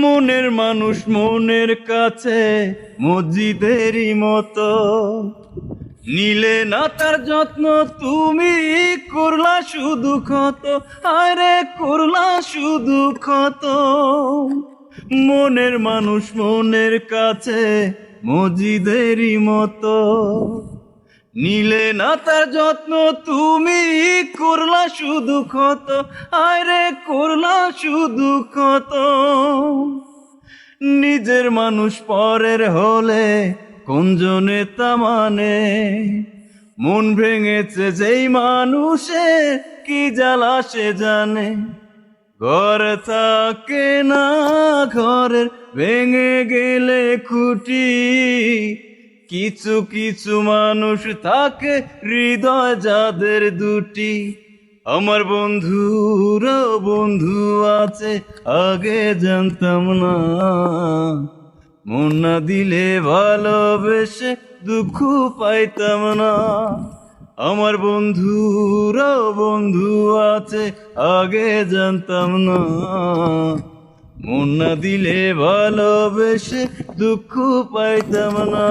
মনের মানুষ মনের কাছে মসজিদেরই মতো, নিলে না তার যত্ন তুমি করলা শুধু ক্ষত, আরে করলা শুধু ক্ষত। মনের মানুষ মনের কাছে মসজিদেরই মতো, নিলে না তার যত্ন তুমি করলা শুধু ক্ষত, আরে করলা শুধু ক্ষত। নিজের মানুষ পরের হলে কোন জনে তা মানে, মন ভেঙেছে যেই মানুষের কি জ্বালা সে জানে। ঘর থাকে না ঘরের ভেঙে গেলে খুঁটি, কিছু কিছু মানুষ থাকে হৃদয় যাদের দুটি। আমার বন্ধুর বন্ধু আছে আগে জানতাম না, মন না দিলে ভালোবেসে দুঃখ পাইতাম না। আমার বন্ধুর বন্ধু আছে আগে জানতাম না, মন না দিলে ভালোবেসে দুঃখ পাইতাম না।